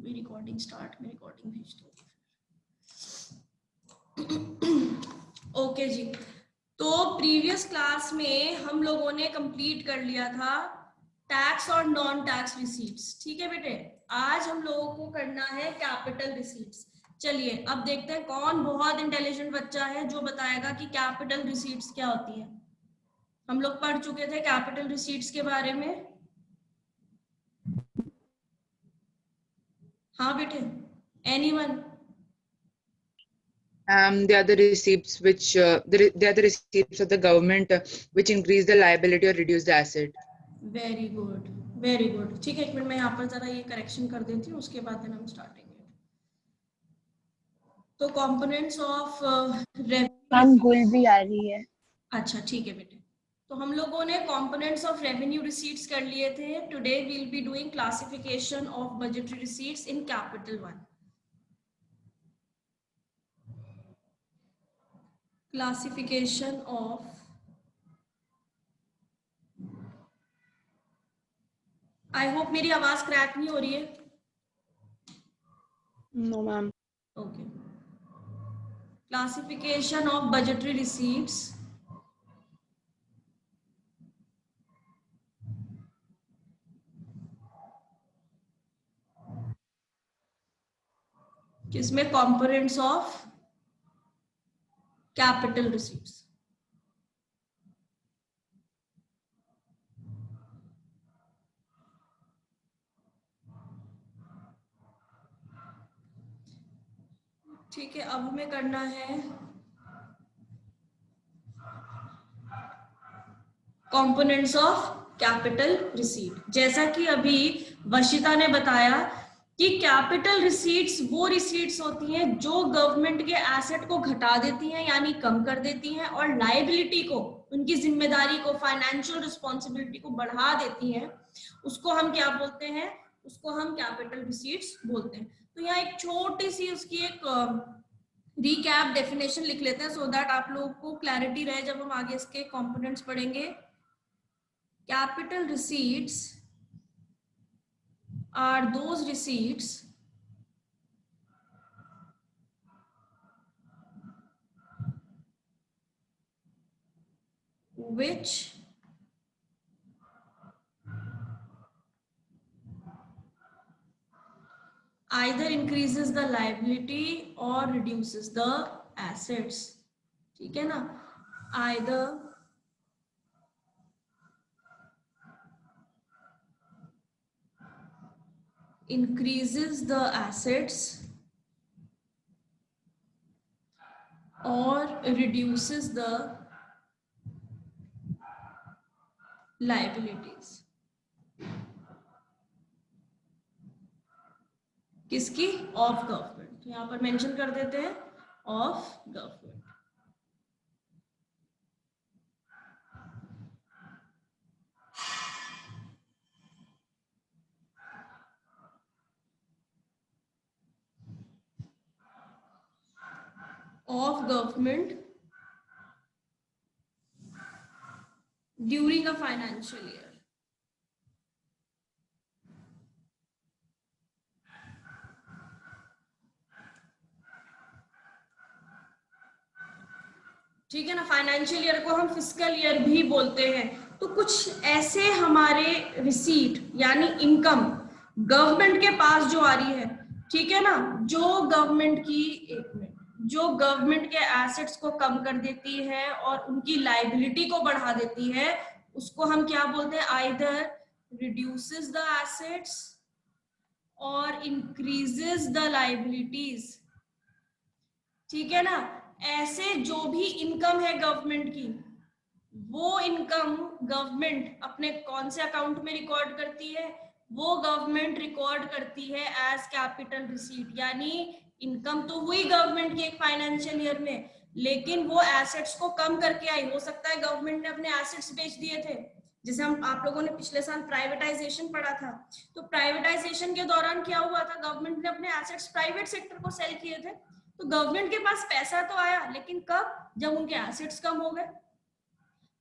मेरी recording start, मैं recording भेज दूंगी। ओके जी, तो प्रीवियस क्लास में हम लोगों ने कंप्लीट कर लिया था टैक्स और नॉन टैक्स रिसीट्स। ठीक है बेटे, आज हम लोगों को करना है कैपिटल रिसीट्स। चलिए अब देखते हैं कौन बहुत इंटेलिजेंट बच्चा है जो बताएगा कि कैपिटल रिसीट्स क्या होती है। हम लोग पढ़ चुके थे कैपिटल रिसीट्स के बारे में। हाँ बेटे, anyone? They are the receipts which they are the receipts of the government which increase the liability or reduce the asset. Very good, very good. ठीक है, एक मिनट मैं यहाँ पर जरा ये करेक्शन कर देती हूँ, उसके बाद हम स्टार्टिंग। तो कंपोनेंट्स ऑफ मैम गुल भी आ रही है। अच्छा ठीक है बेटे, तो हम लोगों ने कंपोनेंट्स ऑफ रेवेन्यू रिसीट्स कर लिए थे। Today we will be doing classification of budgetary receipts in capital one. Classification of, I hope मेरी आवाज क्रैक नहीं हो रही है। No ma'am. Okay, classification of budgetary receipts किसमें? Components of capital receipts. ठीक है, अब हमें करना है कंपोनेंट्स ऑफ कैपिटल रिसीट। जैसा कि अभी वशिता ने बताया कि कैपिटल रिसीट्स वो रिसीट्स होती हैं जो गवर्नमेंट के एसेट को घटा देती हैं यानी कम कर देती हैं, और लायबिलिटी को, उनकी जिम्मेदारी को, फाइनेंशियल रिस्पॉन्सिबिलिटी को बढ़ा देती हैं। उसको हम क्या बोलते हैं? उसको हम कैपिटल रिसीट्स बोलते हैं। तो यहाँ एक छोटी सी उसकी एक रिकैप डेफिनेशन लिख लेते हैं सो दैट आप लोगों को क्लैरिटी रहे जब हम आगे इसके कंपोनेंट्स पढ़ेंगे। Capital receipts are those receipts which either increases the liability or reduces the assets। ठीक है ना, either increases the assets or reduces the liabilities। किसकी? Of government. तो यहाँ पर मेंशन कर देते हैं of government. of government during a financial year। ठीक है ना, फाइनेंशियल ईयर को हम फिस्कल ईयर भी बोलते हैं। तो कुछ ऐसे हमारे रिसीट यानी इनकम गवर्नमेंट के पास जो आ रही है, ठीक है ना, जो गवर्नमेंट की, एक मिनट, जो गवर्नमेंट के एसेट्स को कम कर देती है और उनकी लायबिलिटी को बढ़ा देती है, उसको हम क्या बोलते हैं? आइदर रिड्यूसेस द एसेट्स और इंक्रीजेस द लायबिलिटीज। ठीक है ना, ऐसे जो भी इनकम है गवर्नमेंट की, वो इनकम गवर्नमेंट अपने कौन से अकाउंट में रिकॉर्ड करती है? वो गवर्नमेंट रिकॉर्ड करती है एज कैपिटल रिसीट। यानी इनकम तो हुई गवर्नमेंट की एक फाइनेंशियल ईयर में, लेकिन वो एसेट्स को कम करके आई। हो सकता है गवर्नमेंट ने अपने एसेट्स बेच दिए थे, जैसे हम आप लोगों ने पिछले साल प्राइवेटाइजेशन पढ़ा था। तो प्राइवेटाइजेशन के दौरान क्या हुआ था? गवर्नमेंट ने अपने एसेट्स प्राइवेट सेक्टर को सेल किए थे। तो गवर्नमेंट के पास पैसा तो आया, लेकिन कब? जब उनके एसेट्स कम हो गए।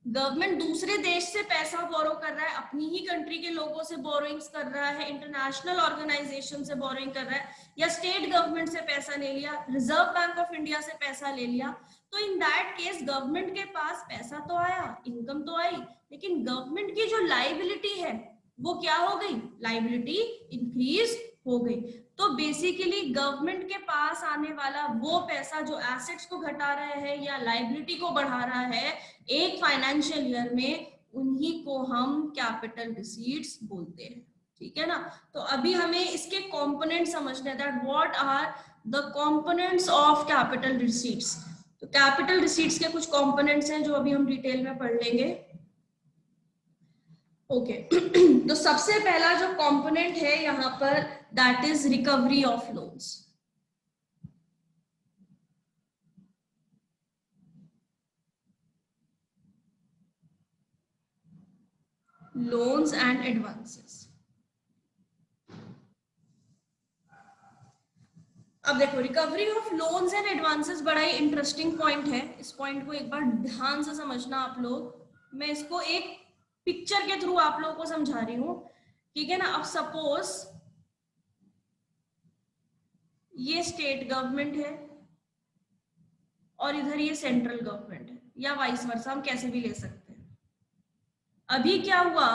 गवर्नमेंट दूसरे देश से पैसा बोरो कर रहा है, अपनी ही कंट्री के लोगों से बोरोइंग्स कर रहा है, इंटरनेशनल ऑर्गेनाइजेशन से बोरोइंग कर रहा है, या स्टेट गवर्नमेंट से पैसा ले लिया, रिजर्व बैंक ऑफ इंडिया से पैसा ले लिया, तो इन दैट केस गवर्नमेंट के पास पैसा तो आया, इनकम तो आई, लेकिन गवर्नमेंट की जो लाइबिलिटी है वो क्या हो गई, लाइबिलिटी इंक्रीज हो गई। तो बेसिकली गवर्नमेंट के पास आने वाला वो पैसा जो एसेट्स को घटा रहा है या लाइबिलिटी को बढ़ा रहा है एक फाइनेंशियल ईयर में, उन्हीं को हम कैपिटल रिसीट्स बोलते हैं, ठीक है ना। तो अभी हमें इसके कंपोनेंट समझने हैं, that what are the components of capital receipts. तो कैपिटल रिसीट्स के कुछ कंपोनेंट्स हैं जो अभी हम डिटेल में पढ़ लेंगे। ओके तो सबसे पहला जो कंपोनेंट है यहाँ पर, that is recovery of loans. Loans and advances. अब देखो, recovery of loans and advances बड़ा ही इंटरेस्टिंग पॉइंट है, इस पॉइंट को एक बार ध्यान से समझना आप लोग। मैं इसको एक पिक्चर के थ्रू आप लोगों को समझा रही हूं, ठीक है ना। अब सपोज ये स्टेट गवर्नमेंट है और इधर ये सेंट्रल गवर्नमेंट है, या वाइस वर्सा, हम कैसे भी ले सकते हैं। अभी क्या हुआ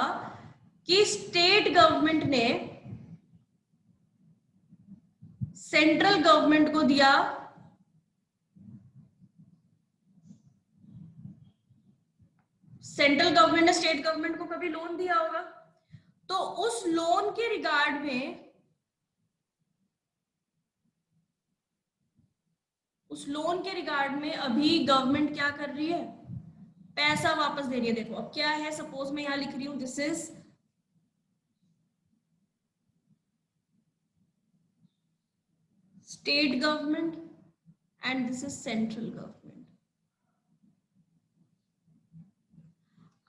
कि स्टेट गवर्नमेंट ने सेंट्रल गवर्नमेंट को दिया सेंट्रल गवर्नमेंट ने स्टेट गवर्नमेंट को कभी लोन दिया होगा, तो उस लोन के रिगार्ड में, अभी गवर्नमेंट क्या कर रही है, पैसा वापस दे रही है। देखो अब क्या है, सपोज मैं यहां लिख रही हूं, this is state government and this is central government.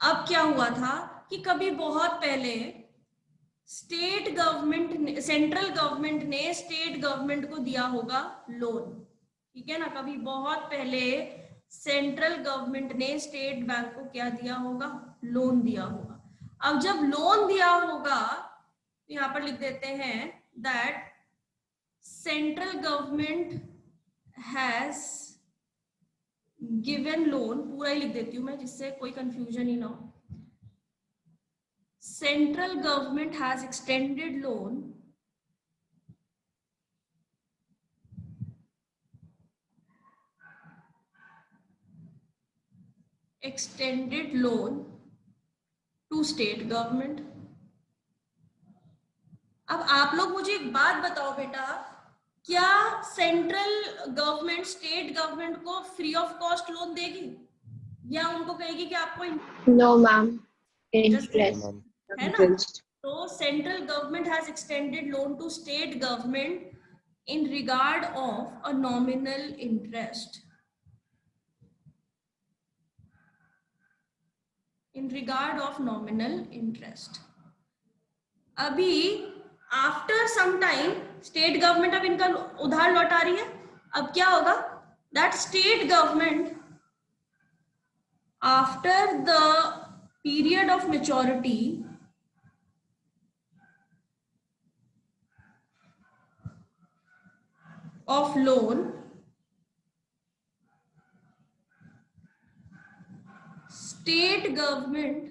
अब क्या हुआ था कि कभी बहुत पहले सेंट्रल गवर्नमेंट ने स्टेट गवर्नमेंट को दिया होगा लोन, ठीक है ना। कभी बहुत पहले सेंट्रल गवर्नमेंट ने स्टेट बैंक को क्या दिया होगा, लोन दिया होगा। अब जब लोन दिया होगा तो यहां पर लिख देते हैं that central government has given loan, पूरा ही लिख देती हूं मैं जिससे कोई कंफ्यूजन ही ना हो। Central government has extended loan to state government. अब आप लोग मुझे एक बात बताओ बेटा, क्या सेंट्रल गवर्नमेंट स्टेट गवर्नमेंट को फ्री ऑफ कॉस्ट लोन देगी, या उनको कहेगी कि आपको नो मैम, इंटरेस्ट है ना। तो central government has extended loan to state government in regard of a nominal interest, अभी after some time state government अब इनका उधार लौटा रही है। अब क्या होगा, that state government after the period of maturity of loan, state government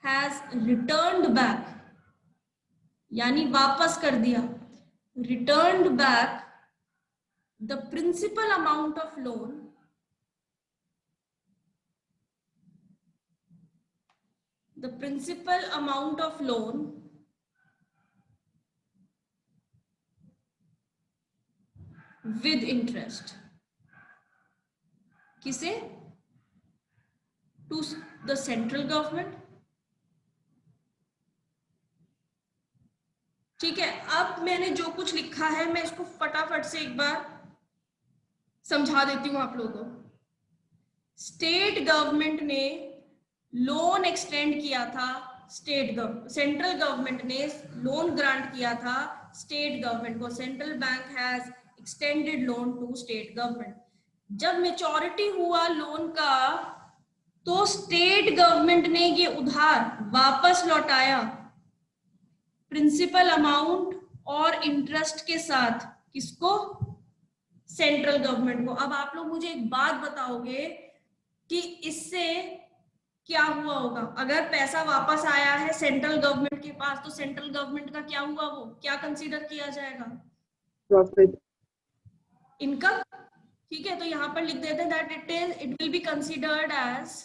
has returned back, यानी वापस कर दिया, returned back the principal amount of loan with interest, किसे, to the central government, ठीक है। अब मैंने जो कुछ लिखा है मैं इसको फटाफट से एक बार समझा देती हूं आप लोगों को। स्टेट गवर्नमेंट ने लोन एक्सटेंड किया था, सेंट्रल गवर्नमेंट ने लोन ग्रांट किया था स्टेट गवर्नमेंट को, central bank has extended loan to state government. जब मेच्योरिटी हुआ लोन का तो स्टेट गवर्नमेंट ने ये उधार वापस लौटाया प्रिंसिपल अमाउंट और इंटरेस्ट के साथ। किसको? सेंट्रल गवर्नमेंट को। अब आप लोग मुझे एक बात बताओगे कि इससे क्या हुआ होगा? अगर पैसा वापस आया है सेंट्रल गवर्नमेंट के पास, तो सेंट्रल गवर्नमेंट का क्या हुआ? वो क्या कंसीडर किया जाएगा? Profit. इनकम। ठीक है, तो यहां पर लिख देते हैं that it will be considered as,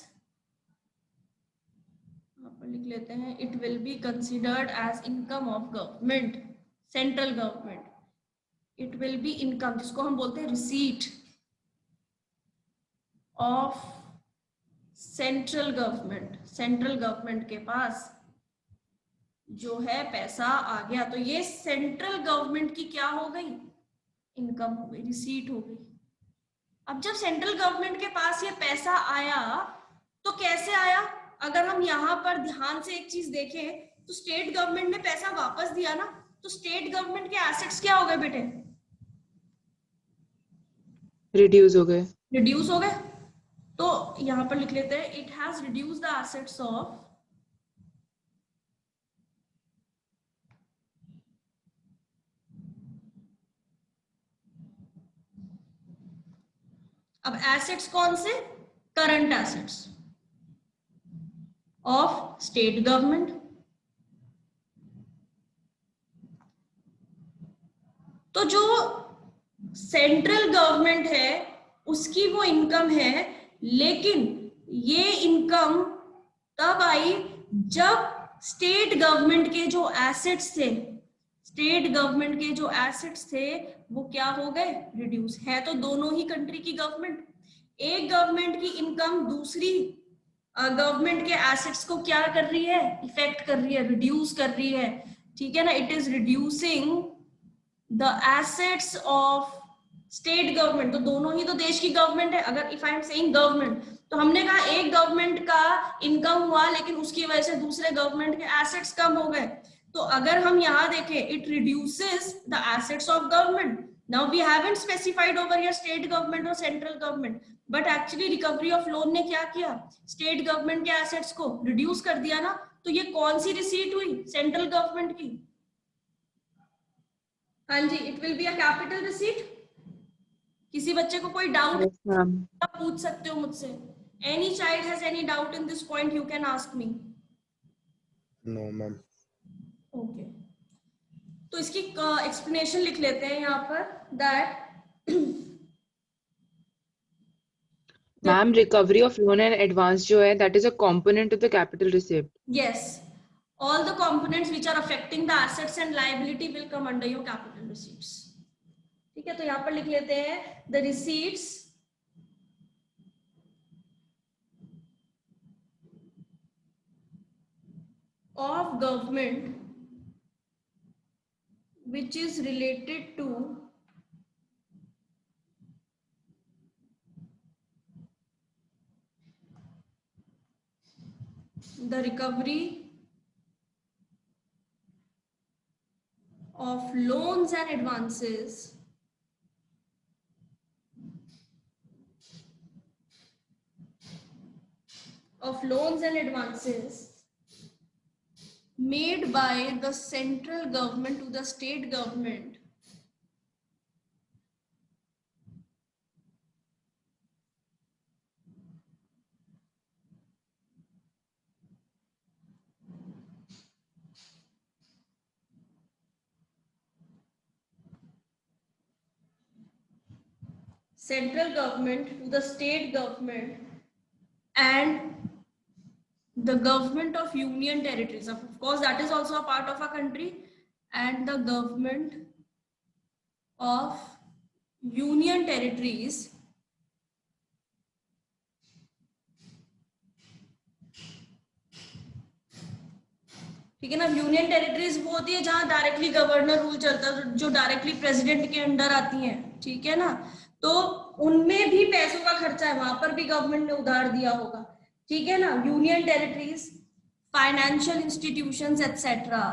यहां पर लिख लेते हैं it will be considered as income of government, central government. It will be income, जिसको हम बोलते हैं receipt of central government. Central government के पास जो है पैसा आ गया, तो ये सेंट्रल गवर्नमेंट की क्या हो गई? इनकम हो गई, रिसीट हो गई। अब जब सेंट्रल गवर्नमेंट के पास ये पैसा आया तो कैसे आया? अगर हम यहाँ पर ध्यान से एक चीज देखें तो स्टेट गवर्नमेंट ने पैसा वापस दिया ना, तो स्टेट गवर्नमेंट के एसेट्स क्या हो गए बेटे? Reduce हो गए। रिड्यूस हो गए। तो यहां पर लिख लेते हैं it has reduce the assets of, अब एसेट्स कौन से? Current assets of state government. तो जो सेंट्रल गवर्नमेंट है उसकी वो इनकम है, लेकिन ये इनकम तब आई जब स्टेट गवर्नमेंट के जो एसेट्स थे, स्टेट गवर्नमेंट के जो एसेट्स थे वो क्या हो गए? रिड्यूस। है तो दोनों ही कंट्री की गवर्नमेंट। एक गवर्नमेंट की इनकम दूसरी गवर्नमेंट के एसेट्स को क्या कर रही है? इफेक्ट कर रही है, रिड्यूस कर रही है। ठीक है ना, it is reducing the assets of state government. तो दोनों ही तो देश की गवर्नमेंट है। अगर if I am saying government, तो हमने कहा एक गवर्नमेंट का इनकम हुआ लेकिन उसकी वजह से दूसरे गवर्नमेंट के एसेट्स कम हो गए। तो अगर हम यहाँ देखें, it reduces the assets of government. Now we haven't specified over here state government और central government, but actually recovery of loan ने क्या किया? स्टेट गवर्नमेंट के एसेट्स को रिड्यूस कर दिया ना। तो ये कौन सी रिसीट हुई? सेंट्रल गवर्नमेंट की। हाँ जी, it will be a capital receipt. किसी बच्चे को कोई डाउट? Yes, ma'am. आप पूछ सकते हो मुझसे। Any child has any doubt in this point, you can ask me. No, ma'am. Okay, तो इसकी एक्सप्लेनेशन लिख लेते हैं यहाँ पर that Ma'am, recovery of loan and advance जो है, that is a component of the capital receipt. yes, all the components which are affecting the assets and liability will come under your capital receipts. ठीक है, तो यहाँ पर लिख लेते हैं the receipts of government which is related to the recovery of loans and advances made by the central government to the state government central government to the state government and the government of union territories, of course that is also a part of a country, and the government of union territories ठीक है ना। Union territories वो होती है जहां directly governor rule चलता है, जो डायरेक्टली प्रेसिडेंट के अंडर आती हैं, ठीक है ना। तो उनमें भी पैसों का खर्चा है, वहां पर भी गवर्नमेंट ने उधार दिया होगा, ठीक है ना। Union territories, financial institutions etcetera,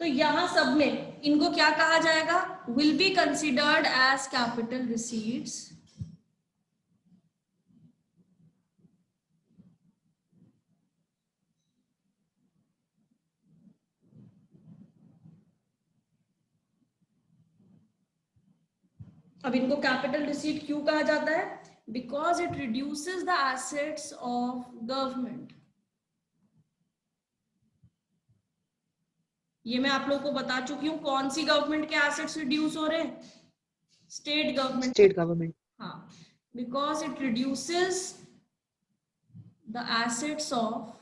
तो यहां सब में इनको क्या कहा जाएगा, will be considered as capital receipts. अब इनको कैपिटल रिसीट क्यों कहा जाता है, because it reduces the assets of government. ये मैं आप लोगों को बता चुकी हूँ कौन सी गवर्नमेंट के एसेट्स रिड्यूस हो रहे हैं, स्टेट गवर्नमेंट। State government. हाँ, because it reduces the assets of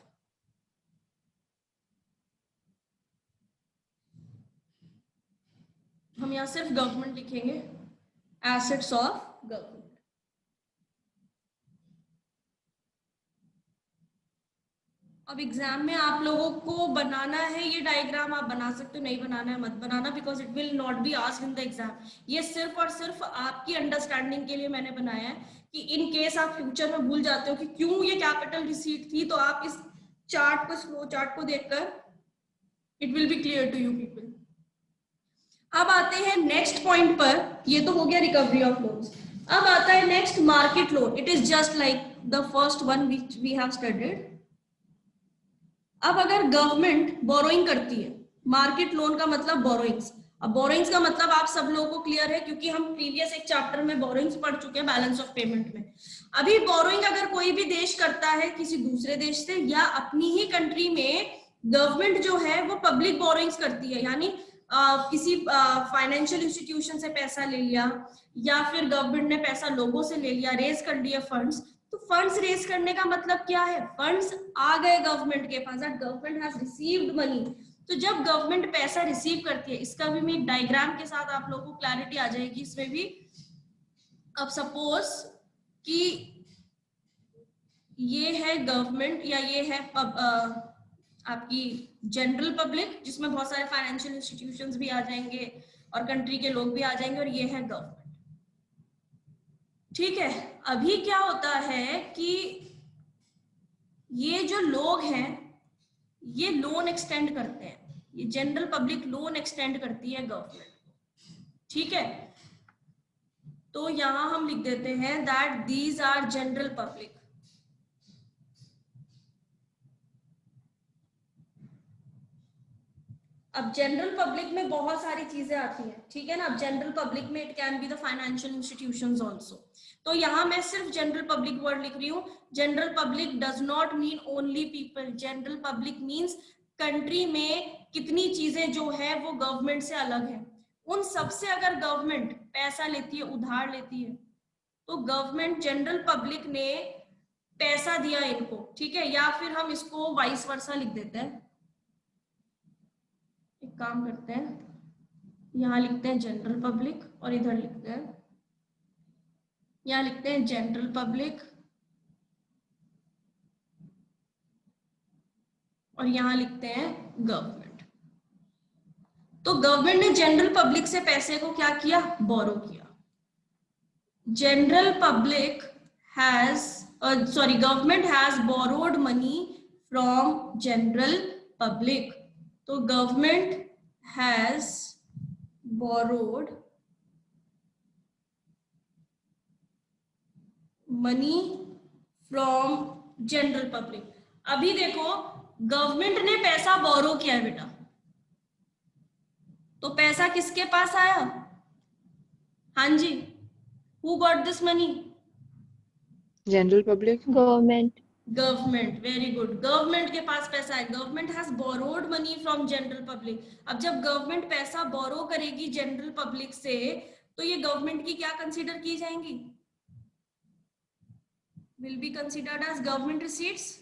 हम यहां सिर्फ गवर्नमेंट लिखेंगे, एसेट्स ऑफ गवर्नमेंट। अब एग्जाम में आप लोगों को बनाना है ये डायग्राम, आप बना सकते हो, नहीं बनाना है मत बनाना, because it will not be asked in the exam. ये सिर्फ और सिर्फ आपकी अंडरस्टैंडिंग के लिए मैंने बनाया है कि इन केस आप फ्यूचर में भूल जाते हो कि क्यों ये कैपिटल रिसीट थी, तो आप इस चार्ट को, फ्लो चार्ट को देखकर it will be clear to you people. अब आते हैं नेक्स्ट पॉइंट पर, ये तो हो गया रिकवरी ऑफ लोन्स। अब आता है next market loan. It is just like the first one which we have studied. अब अगर गवर्नमेंट बोरोइंग करती है, मार्केट लोन का मतलब बोरोइंग्स। अब बोरोइंग्स का मतलब आप सब लोगों को क्लियर है, क्योंकि हम प्रीवियस एक चैप्टर में बोरोइंग्स पढ़ चुके हैं बैलेंस ऑफ पेमेंट में। अभी बोरोइंग अगर कोई भी देश करता है किसी दूसरे देश से, या अपनी ही कंट्री में गवर्नमेंट जो है वो पब्लिक बोरोइंग्स करती है, यानी किसी फाइनेंशियल इंस्टीट्यूशन से पैसा ले लिया, या फिर गवर्नमेंट ने पैसा लोगों से ले लिया, रेज कर लिया फंड्स। तो फंड्स रेज करने का मतलब क्या है, फंड्स आ गए गवर्नमेंट के पास, गवर्नमेंट हैज रिसीव्ड मनी। तो जब गवर्नमेंट पैसा रिसीव करती है, इसका भी मैं एक डायग्राम के साथ आप लोगों को क्लैरिटी आ जाएगी इसमें भी। अब सपोज कि ये है गवर्नमेंट, या ये है आपकी जनरल पब्लिक, जिसमें बहुत सारे फाइनेंशियल इंस्टीट्यूशंस भी आ जाएंगे और कंट्री के लोग भी आ जाएंगे, और ये है गवर्नमेंट। ठीक है, अभी क्या होता है कि ये जो लोग हैं ये लोन एक्सटेंड करते हैं, ये जनरल पब्लिक लोन एक्सटेंड करती है गवर्नमेंट। ठीक है, तो यहां हम लिख देते हैं that these are general public. अब जनरल पब्लिक में बहुत सारी चीजें आती हैं, ठीक है ना। अब जनरल पब्लिक में it can be the financial institutions also. तो यहां मैं सिर्फ जनरल पब्लिक वर्ड लिख रही हूँ। General public does not mean only people, general public means country में कितनी चीजें जो है वो गवर्नमेंट से अलग है, उन सबसे अगर गवर्नमेंट पैसा लेती है, उधार लेती है, तो गवर्नमेंट जनरल पब्लिक ने पैसा दिया इनको, ठीक है। या फिर हम इसको वाइस वर्सा लिख देते हैं, एक काम करते हैं, यहाँ लिखते हैं जनरल पब्लिक और इधर लिखते हैं, यहाँ लिखते हैं जनरल पब्लिक और यहाँ लिखते हैं गवर्नमेंट। तो गवर्नमेंट ने जनरल पब्लिक से पैसे को क्या किया, बोरो किया। General public has government has borrowed money from general public. तो government has borrowed money from general public. अभी देखो, गवर्नमेंट ने पैसा बोरो किया है बेटा, तो पैसा किसके पास आया, हाँ जी, who got this money, General public. Government. Government. Very good, government के पास पैसा है, government has borrowed money from general public. अब जब गवर्नमेंट पैसा बोरो करेगी जनरल पब्लिक से, तो ये गवर्नमेंट की क्या कंसीडर की जाएंगी, will be considered as government receipts.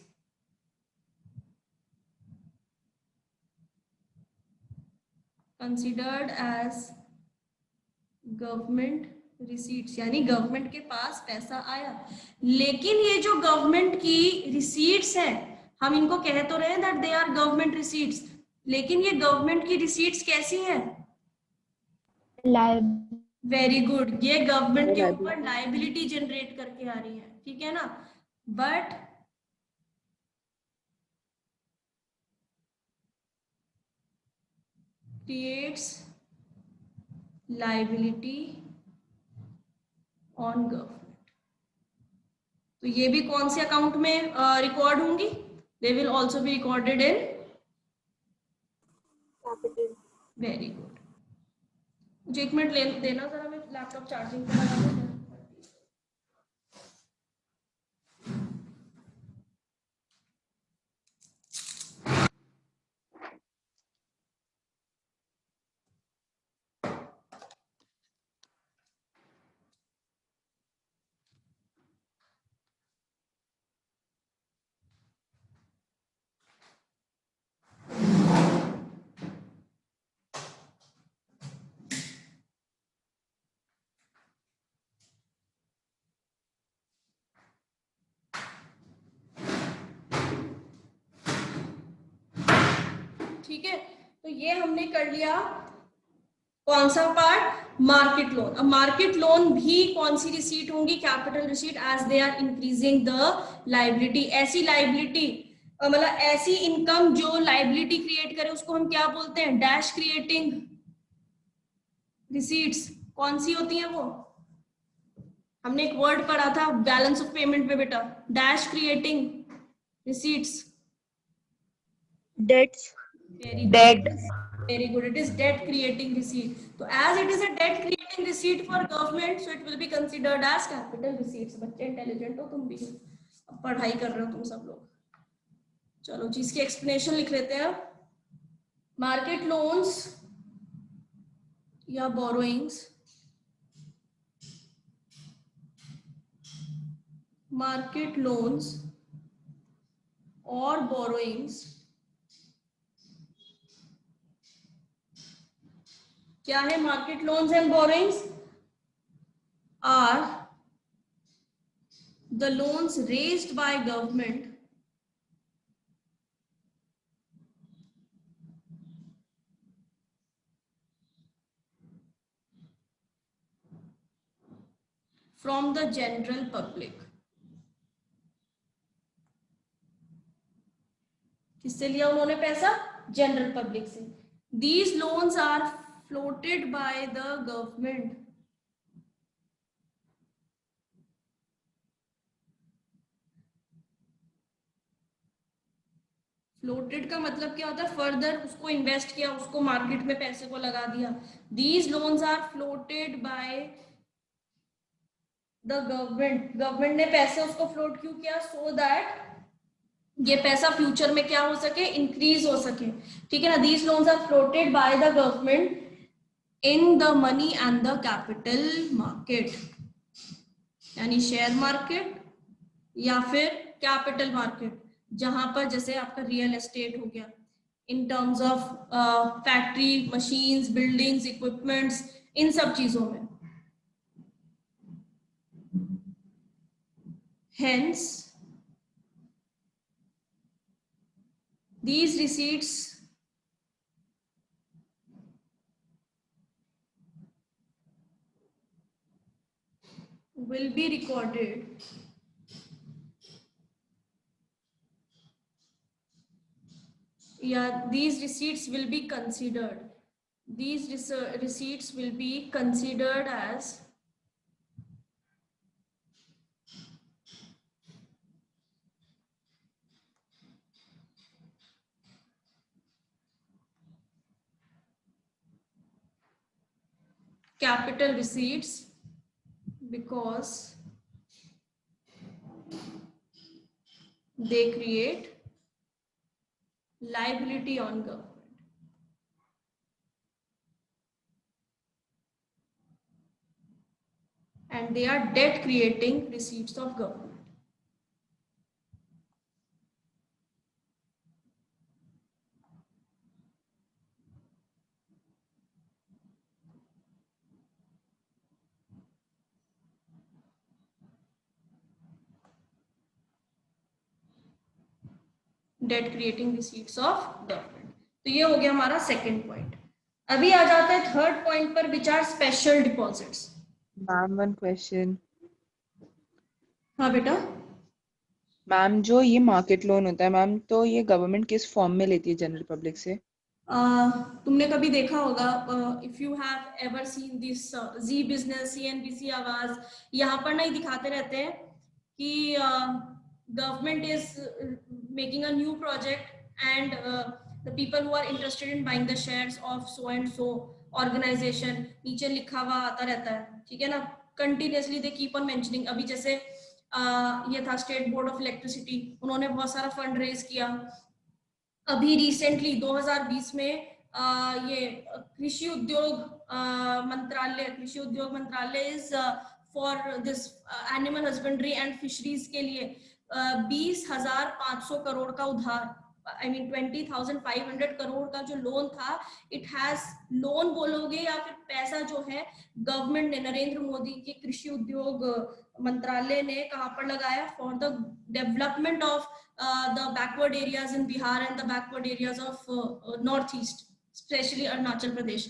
Considered as government receipts, यानी गवर्नमेंट के पास पैसा आया। लेकिन ये जो गवर्नमेंट की रिसीट्स है, हम इनको कह तो रहे हैं that they are government receipts, लेकिन ये गवर्नमेंट की रिसीट्स कैसी है, वेरी गुड, ये गवर्नमेंट के ऊपर लायबिलिटी जनरेट करके आ रही है, ठीक है ना। But creates liability on government. तो ये भी कौन से अकाउंट में रिकॉर्ड होंगी? They will also be recorded in capital. Very good. मुझे 1 मिनट ले देना जरा, मैं लैपटॉप चार्जिंग पे लगा दूं। ठीक है, तो ये हमने कर लिया कौन सा पार्ट? Market loan. अब मार्केट लोन भी कौन सी रिसीट होंगी? Capital receipt, as they are increasing the liability. ऐसी लाइबिलिटी मतलब ऐसी इनकम जो लाइबिलिटी क्रिएट करे उसको हम क्या बोलते हैं? Dash creating receipts. कौन सी होती है वो? हमने एक वर्ड पढ़ा था बैलेंस ऑफ पेमेंट में बेटा, dash creating receipts. Debts. Debt. Very good. It is debt creating receipt. So as it is a debt creating receipt for government, so it will be considered as capital receipts. बच्चे intelligent हो तुम भी, अब पढ़ाई कर रहे हो तुम सब लोग। चलो जी, इसकी एक्सप्लेनेशन लिख लेते हैं। मार्केट लोन्स या बोरोइंग्स, मार्केट लोन्स और बोरोइंग्स क्या है? Market loans and borrowings are the loans raised by government from the general public. किससे लिया उन्होंने पैसा? जनरल पब्लिक से। These loans are floated by the government floated का मतलब क्या होता है? फर्दर उसको इन्वेस्ट किया, उसको मार्केट में पैसे को लगा दिया। These loans are floated by the government. Government ने पैसे उसको फ्लोट क्यों किया? सो दैट ये पैसा फ्यूचर में क्या हो सके? इंक्रीज हो सके। ठीक है ना? These loans are floated by the government in the money and the capital market, यानी शेयर मार्केट या फिर कैपिटल मार्केट, जहां पर जैसे आपका रियल एस्टेट हो गया, in terms of factory, machines, buildings, equipments, इन सब चीजों में। Hence these receipts will be recorded these receipts will be considered, these receipts will be considered as capital receipts because they create liability on government. And they are debt creating receipts of government. Debt creating receipts of government. तो ये हो गया हमारा second point. अभी आ जाता है third point पर, which are special deposits. Ma'am one question. हाँ बेटा। मैम जो ये मार्केट लोन होता है मैम, तो ये गवर्नमेंट किस फॉर्म में लेती है जनरल पब्लिक से? तुमने कभी देखा होगा, if you have ever seen this Zee business, CNBC Awaaz, यहाँ पर नहीं दिखाते रहते हैं कि government is making a new project and the people who are interested in buying the shares of so and so organisation, नीचे लिखा हुआ आता रहता है, ठीक है ना, continuously they keep on mentioning. अभी जैसे ये था स्टेट बोर्ड ऑफ इलेक्ट्रिसिटी, उन्होंने बहुत सारा फंड रेज किया। अभी रिसेंटली 2020 में ये कृषि उद्योग मंत्रालय is for this animal husbandry and fisheries के लिए 20,500 करोड़ का उधार, आई मीन 20,500 करोड़ का जो लोन था, इट हैज, लोन बोलोगे या फिर पैसा जो है गवर्नमेंट ने, नरेंद्र मोदी के कृषि उद्योग मंत्रालय ने कहाँ पर लगाया, for the development of the backward areas in Bihar and the backward areas of northeast, especially Arunachal Pradesh।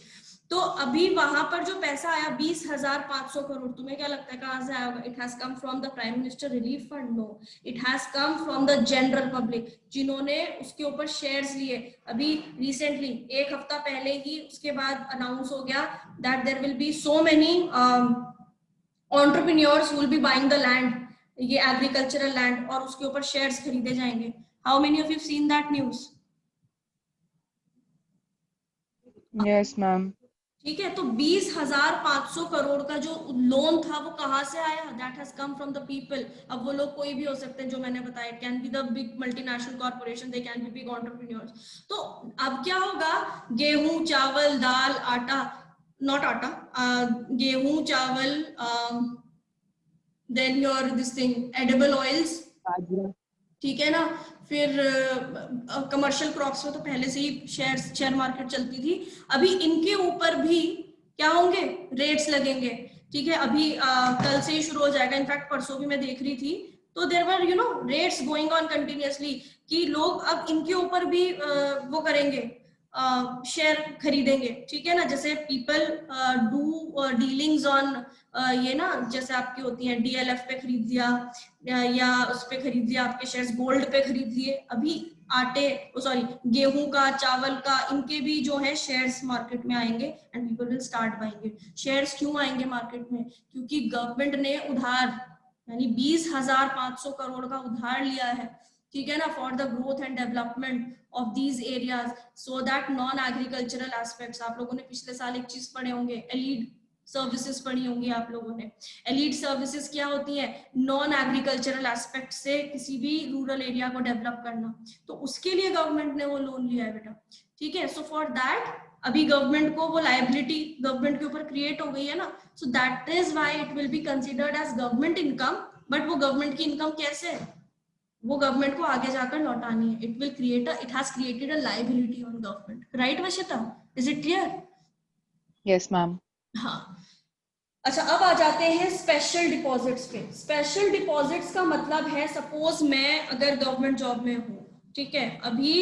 तो अभी वहां पर जो पैसा आया 20,500 करोड़, तुम्हें क्या लगता है कहां से आया होगा? It has come from the prime minister relief fund? No, it has come from the general public, जिन्होंने उसके ऊपर शेयर्स लिए। अभी रिसेंटली एक हफ्ता पहले ही उसके बाद अनाउंस हो गया that there will be so many entrepreneurs who will be buying the land, ये एग्रीकल्चरल लैंड, और उसके ऊपर शेयर्स खरीदे जाएंगे। How many of you seen that news? Yes, ma'am. ठीक है, तो 20,500 करोड़ का जो लोन था वो कहाँ से आया? That has come from the people. अब वो लोग कोई भी हो सकते हैं जो मैंने बताया, it can be the big multinational corporation, they can be big entrepreneurs. तो अब क्या होगा, गेहूं, चावल, दाल, आटा, नॉट आटा, गेहूं, चावल, then your this thing edible oils, ठीक है ना, फिर कमर्शियल क्रॉप्स में तो पहले से ही शेयर मार्केट चलती थी। अभी इनके ऊपर भी क्या होंगे, रेट्स लगेंगे, ठीक है। अभी कल से ही शुरू हो जाएगा, इनफैक्ट परसों भी मैं देख रही थी, तो there were rates going on continuously, कि लोग अब इनके ऊपर भी वो करेंगे, शेयर खरीदेंगे, ठीक है ना। जैसे पीपल डू डीलिंग्स ऑन ये ना, जैसे आपकी होती है DLF पे खरीद लिया, या उस पे खरीद लिया आपके शेयर्स, गोल्ड पे खरीद लिए। अभी आटे, सॉरी, गेहूं का, चावल का, इनके भी जो है शेयर्स मार्केट में आएंगे and people will start buying it. Shares क्यों आएंगे मार्केट में? क्योंकि गवर्नमेंट ने उधार, यानी 20,500 करोड़ का उधार लिया है, ठीक है ना, for the growth and development of these areas, so that non agricultural aspects, आप लोगों ने पिछले साल एक चीज पढ़े होंगे, एलीड सर्विसेज पढ़ी होंगी आप लोगों ने। एलीड सर्विसेज क्या होती है? नॉन एग्रीकल्चरल एस्पेक्ट से किसी भी रूरल एरिया को डेवलप करना, तो उसके लिए गवर्नमेंट ने वो लोन लिया है बेटा, ठीक है। सो फॉर दैट अभी गवर्नमेंट को वो लायबिलिटी गवर्नमेंट के ऊपर क्रिएट हो गई है ना, so that is why it will be considered as government income. But वो गवर्नमेंट की इनकम कैसे है? वो गवर्नमेंट को आगे जाकर लौटानी है। It will create it has created a liability on government, right Vashita? Is it clear? Yes, ma'am. हाँ, अच्छा, अब आ जाते हैं स्पेशल डिपॉजिट्स पे। स्पेशल डिपॉजिट्स का मतलब है, सपोज मैं अगर गवर्नमेंट जॉब में हूँ, ठीक है, अभी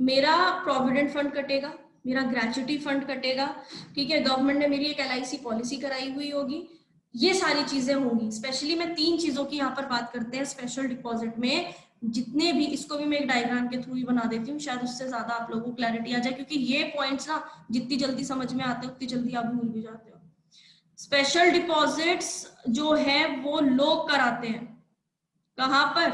मेरा प्रोविडेंट फंड कटेगा, मेरा ग्रेच्युटी फंड कटेगा, ठीक है, गवर्नमेंट ने मेरी एक LIC पॉलिसी कराई हुई होगी, ये सारी चीजें होंगी। स्पेशली मैं 3 चीजों की यहाँ पर बात करते हैं स्पेशल डिपॉजिट में, जितने भी, इसको भी मैं एक डायग्राम के थ्रू ही बना देती हूँ, शायद उससे ज्यादा आप लोगों को क्लैरिटी आ जाए, क्योंकि ये पॉइंट्स ना जितनी जल्दी समझ में आते हैं उतनी जल्दी आप भूल भी जाते हो। स्पेशल डिपॉजिट्स जो है वो लोग कराते हैं, कहां पर?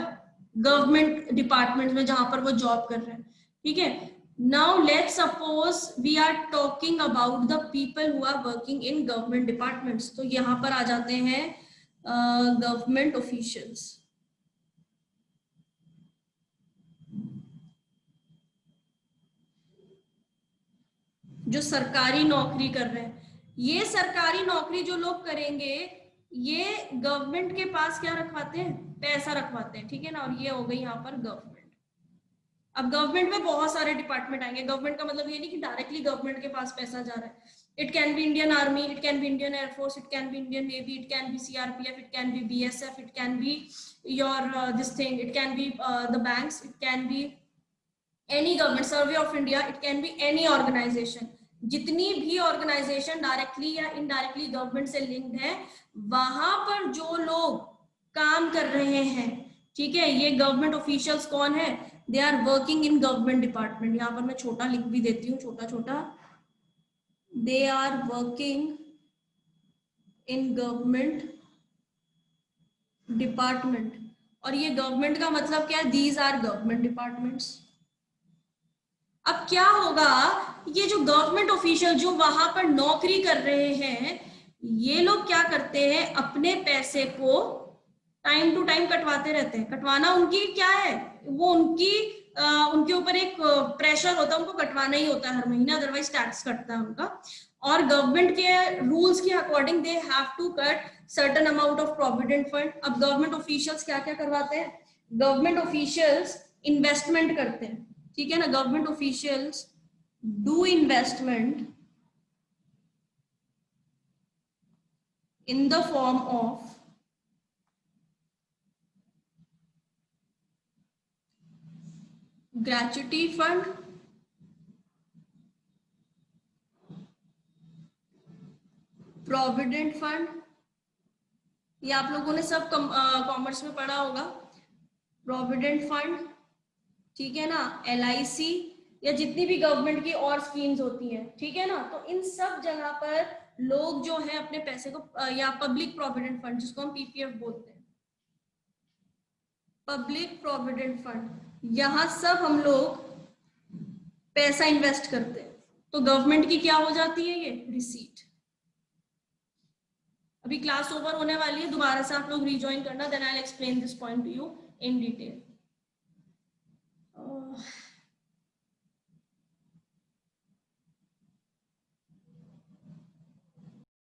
गवर्नमेंट डिपार्टमेंट में, जहां पर वो जॉब कर रहे हैं, ठीक है। Now let's suppose we are talking about the people who are working in government departments, तो यहां पर आ जाते हैं गवर्नमेंट ऑफिशियल्स, जो सरकारी नौकरी कर रहे हैं। ये सरकारी नौकरी जो लोग करेंगे, ये गवर्नमेंट के पास क्या रखवाते हैं? पैसा रखवाते हैं, ठीक है ना। और ये हो गई यहाँ पर गवर्नमेंट। अब गवर्नमेंट में बहुत सारे डिपार्टमेंट आएंगे। गवर्नमेंट का मतलब ये नहीं कि डायरेक्टली गवर्नमेंट के पास पैसा जा रहा है। It can be Indian army, it can be Indian air force, it can be Indian navy, it can be CRPF, it can be BSF, it can be your this thing, it can be the banks, it can be any government, survey of India, it can be any organisation. जितनी भी organisation directly या indirectly government से linked है, वहां पर जो लोग काम कर रहे हैं, ठीक है, ये गवर्नमेंट ऑफिशियल्स कौन है? They are working in government department, यहाँ पर मैं छोटा लिख भी देती हूँ, छोटा छोटा, they are working in government department. और ये गवर्नमेंट का मतलब क्या है, दीज आर गवर्नमेंट डिपार्टमेंट्स। अब क्या होगा, ये जो गवर्नमेंट ऑफिशियल जो वहां पर नौकरी कर रहे हैं, ये लोग क्या करते हैं, अपने पैसे को टाइम टू टाइम कटवाते रहते हैं। कटवाना उनकी क्या है, वो उनके ऊपर एक प्रेशर होता है, उनको कटवाना ही होता है हर महीने, अदरवाइज टैक्स कटता है उनका। और गवर्नमेंट के रूल्स के according they have to cut certain amount of provident fund. अब गवर्नमेंट ऑफिशियल्स क्या क्या करवाते हैं, गवर्नमेंट ऑफिशियल्स इन्वेस्टमेंट करते हैं, ठीक है ना, government officials do investment in the form of gratuity fund, provident fund, ये आप लोगों ने सब कॉमर्स में पढ़ा होगा, प्रोविडेंट फंड, ठीक है ना, LIC, या जितनी भी गवर्नमेंट की और स्कीम्स होती हैं, ठीक है ना। तो इन सब जगह पर लोग जो है अपने पैसे को, या पब्लिक प्रोविडेंट फंड जिसको हम PPF बोलते हैं, पब्लिक प्रोविडेंट फंड, यहां सब हम लोग पैसा इन्वेस्ट करते हैं। तो गवर्नमेंट की क्या हो जाती है, ये रिसीट। अभी क्लास ओवर होने वाली है, दोबारा से आप लोग रिजॉइन करना, then I will explain this point to you in detail.